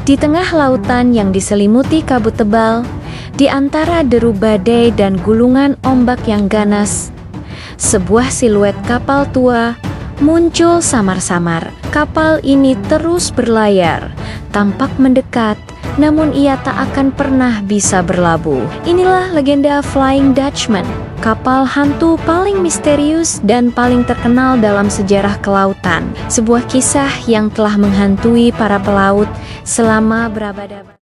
Di tengah lautan yang diselimuti kabut tebal, di antara deru badai dan gulungan ombak yang ganas, sebuah siluet kapal tua muncul samar-samar. Kapal ini terus berlayar, tampak mendekat, namun ia tak akan pernah bisa berlabuh. Inilah legenda Flying Dutchman, kapal hantu paling misterius dan paling terkenal dalam sejarah kelautan. Sebuah kisah yang telah menghantui para pelaut selama berabad-abad.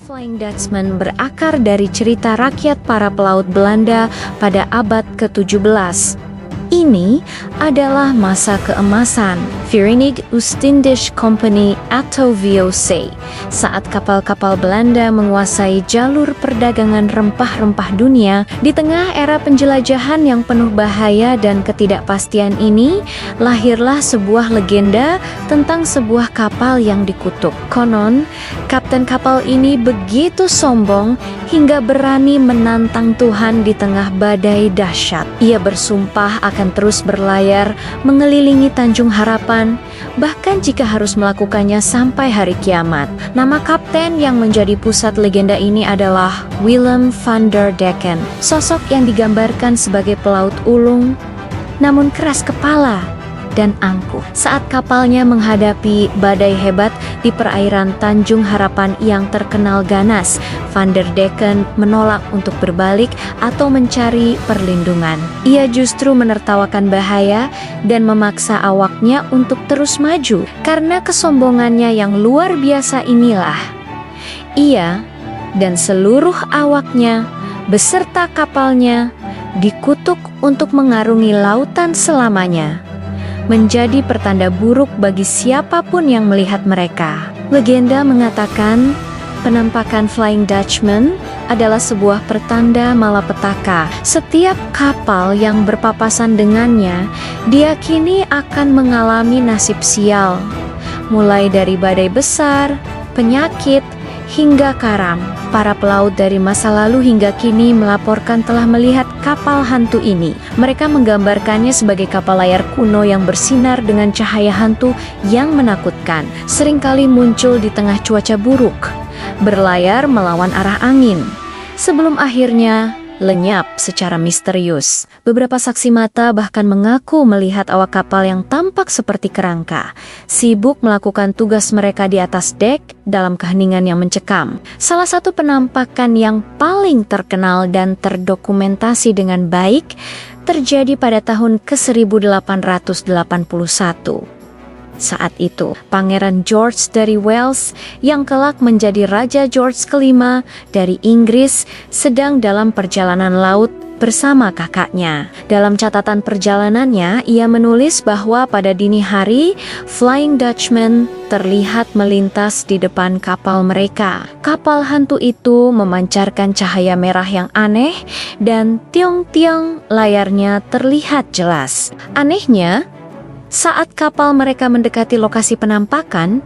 Flying Dutchman berakar dari cerita rakyat para pelaut Belanda pada abad ke-17. Ini adalah masa keemasan Verenigde Oostindische Compagnie atau VOC, saat kapal-kapal Belanda menguasai jalur perdagangan rempah-rempah dunia. Di tengah era penjelajahan yang penuh bahaya dan ketidakpastian ini, lahirlah sebuah legenda tentang sebuah kapal yang dikutuk. Konon, kapten kapal ini begitu sombong hingga berani menantang Tuhan di tengah badai dahsyat. Ia bersumpah akan terus berlayar mengelilingi Tanjung Harapan, bahkan jika harus melakukannya sampai hari kiamat. Nama kapten yang menjadi pusat legenda ini adalah Willem van der Decken, sosok yang digambarkan sebagai pelaut ulung, namun keras kepala dan angkuh. Saat kapalnya menghadapi badai hebat di perairan Tanjung Harapan yang terkenal ganas, Van der Decken menolak untuk berbalik atau mencari perlindungan. Ia justru menertawakan bahaya dan memaksa awaknya untuk terus maju. Karena kesombongannya yang luar biasa inilah, ia dan seluruh awaknya beserta kapalnya dikutuk untuk mengarungi lautan selamanya, menjadi pertanda buruk bagi siapapun yang melihat mereka. Legenda mengatakan penampakan Flying Dutchman adalah sebuah pertanda malapetaka. Setiap kapal yang berpapasan dengannya diyakini akan mengalami nasib sial, mulai dari badai besar, penyakit, hingga karam. Para pelaut dari masa lalu hingga kini melaporkan telah melihat kapal hantu ini. Mereka menggambarkannya sebagai kapal layar kuno yang bersinar dengan cahaya hantu yang menakutkan. Seringkali muncul di tengah cuaca buruk, berlayar melawan arah angin, sebelum akhirnya lenyap secara misterius. Beberapa saksi mata bahkan mengaku melihat awak kapal yang tampak seperti kerangka, sibuk melakukan tugas mereka di atas dek dalam keheningan yang mencekam. Salah satu penampakan yang paling terkenal dan terdokumentasi dengan baik terjadi pada tahun ke-1881. Saat itu, Pangeran George dari Wales yang kelak menjadi Raja George kelima dari Inggris sedang dalam perjalanan laut bersama kakaknya. Dalam catatan perjalanannya, ia menulis bahwa pada dini hari, Flying Dutchman terlihat melintas di depan kapal mereka. Kapal hantu itu memancarkan cahaya merah yang aneh dan tiong-tiong layarnya terlihat jelas. Anehnya, saat kapal mereka mendekati lokasi penampakan,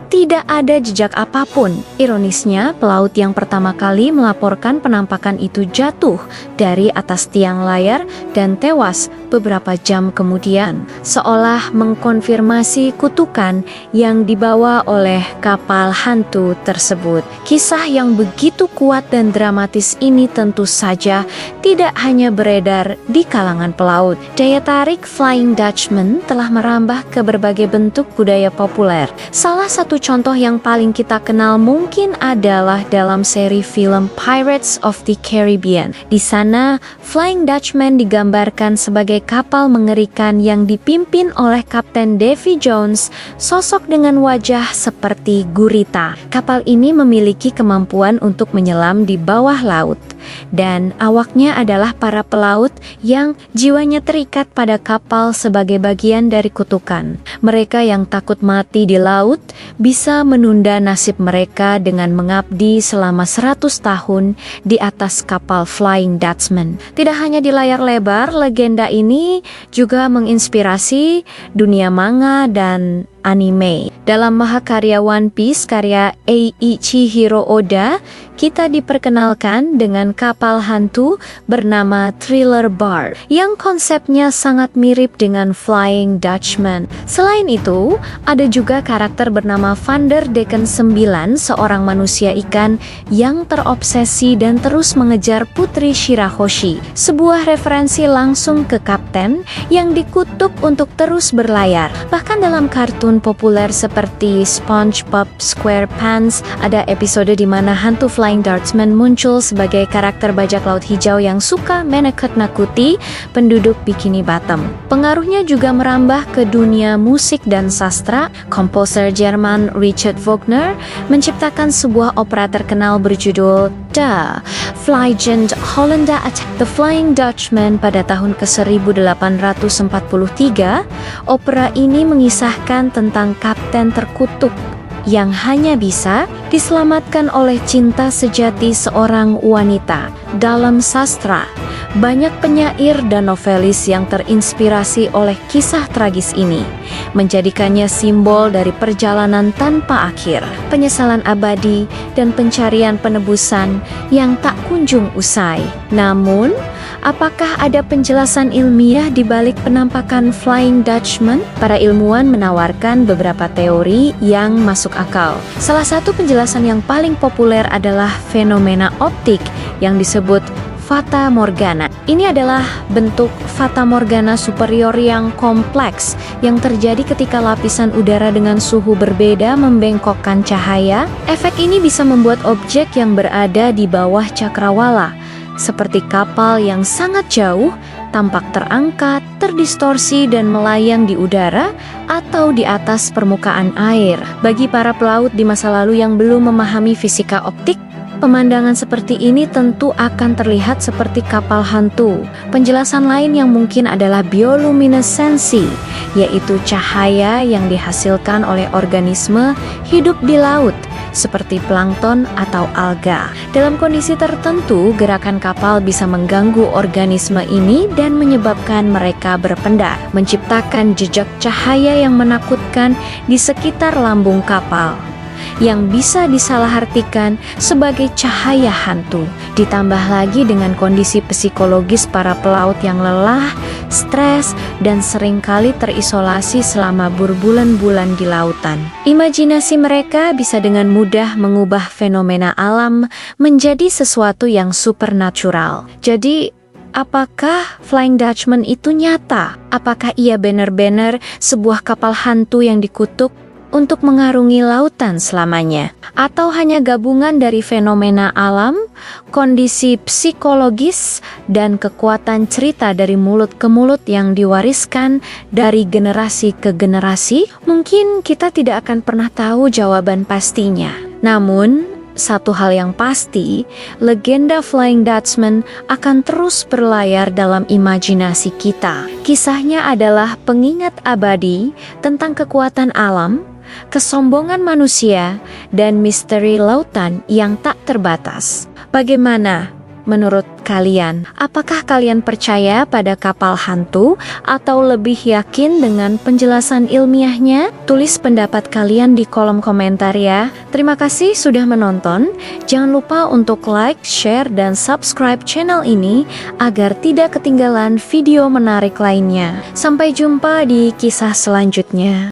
tidak ada jejak apapun. Ironisnya, pelaut yang pertama kali melaporkan penampakan itu jatuh dari atas tiang layar dan tewas beberapa jam kemudian, seolah mengkonfirmasi kutukan yang dibawa oleh kapal hantu tersebut. Kisah yang begitu kuat dan dramatis ini tentu saja tidak hanya beredar di kalangan pelaut. Daya tarik Flying Dutchman telah merambah ke berbagai bentuk budaya populer. Salah satu contoh yang paling kita kenal mungkin adalah dalam seri film Pirates of the Caribbean. Di sana, Flying Dutchman digambarkan sebagai kapal mengerikan yang dipimpin oleh Kapten Davy Jones, sosok dengan wajah seperti gurita. Kapal ini memiliki kemampuan untuk menyelam di bawah laut, dan awaknya adalah para pelaut yang jiwanya terikat pada kapal sebagai bagian dari kutukan. Mereka yang takut mati di laut bisa menunda nasib mereka dengan mengabdi selama 100 tahun di atas kapal Flying Dutchman. Tidak hanya di layar lebar, legenda ini juga menginspirasi dunia manga dan anime. Dalam mahakarya One Piece karya Eiichiro Oda, kita diperkenalkan dengan kapal hantu bernama Thriller Bark yang konsepnya sangat mirip dengan Flying Dutchman. Selain itu, ada juga karakter bernama Vanderdecken 9, seorang manusia ikan yang terobsesi dan terus mengejar Putri Shirahoshi. Sebuah referensi langsung ke kapten yang dikutuk untuk terus berlayar. Bahkan dalam kartun populer seperti SpongeBob SquarePants, ada episode di mana hantu Flying Dutchman muncul sebagai karakter bajak laut hijau yang suka menakut-nakuti penduduk Bikini Bottom. Pengaruhnya juga merambah ke dunia musik dan sastra. Komposer Jerman Richard Wagner menciptakan sebuah opera terkenal berjudul The Flying Hollander Attack the Flying Dutchman pada tahun ke-1843. Opera ini mengisahkan tentang kapten terkutuk yang hanya bisa diselamatkan oleh cinta sejati seorang wanita. Dalam sastra, banyak penyair dan novelis yang terinspirasi oleh kisah tragis ini, menjadikannya simbol dari perjalanan tanpa akhir, penyesalan abadi, dan pencarian penebusan yang tak kunjung usai. Namun, apakah ada penjelasan ilmiah di balik penampakan Flying Dutchman? Para ilmuwan menawarkan beberapa teori yang masuk akal. Salah satu penjelasan yang paling populer adalah fenomena optik yang disebut Fata Morgana. Ini adalah bentuk Fata Morgana superior yang kompleks yang terjadi ketika lapisan udara dengan suhu berbeda membengkokkan cahaya. Efek ini bisa membuat objek yang berada di bawah cakrawala, seperti kapal yang sangat jauh, tampak terangkat, terdistorsi, dan melayang di udara atau di atas permukaan air. Bagi para pelaut di masa lalu yang belum memahami fisika optik, pemandangan seperti ini tentu akan terlihat seperti kapal hantu. Penjelasan lain yang mungkin adalah bioluminesensi, yaitu cahaya yang dihasilkan oleh organisme hidup di laut, seperti plankton atau alga. Dalam kondisi tertentu, gerakan kapal bisa mengganggu organisme ini dan menyebabkan mereka berpendar, menciptakan jejak cahaya yang menakutkan di sekitar lambung kapal, yang bisa disalahartikan sebagai cahaya hantu. Ditambah lagi dengan kondisi psikologis para pelaut yang lelah, stres, dan seringkali terisolasi selama berbulan-bulan di lautan. Imajinasi mereka bisa dengan mudah mengubah fenomena alam menjadi sesuatu yang supernatural. Jadi, apakah Flying Dutchman itu nyata? Apakah ia benar-benar sebuah kapal hantu yang dikutuk untuk mengarungi lautan selamanya? Atau hanya gabungan dari fenomena alam, kondisi psikologis, dan kekuatan cerita dari mulut ke mulut yang diwariskan dari generasi ke generasi? Mungkin kita tidak akan pernah tahu jawaban pastinya. Namun, satu hal yang pasti, legenda Flying Dutchman akan terus berlayar dalam imajinasi kita. Kisahnya adalah pengingat abadi tentang kekuatan alam, kesombongan manusia, dan misteri lautan yang tak terbatas. Bagaimana menurut kalian? Apakah kalian percaya pada kapal hantu atau lebih yakin dengan penjelasan ilmiahnya? Tulis pendapat kalian di kolom komentar ya. Terima kasih sudah menonton. Jangan lupa untuk like, share, dan subscribe channel ini agar tidak ketinggalan video menarik lainnya. Sampai jumpa di kisah selanjutnya.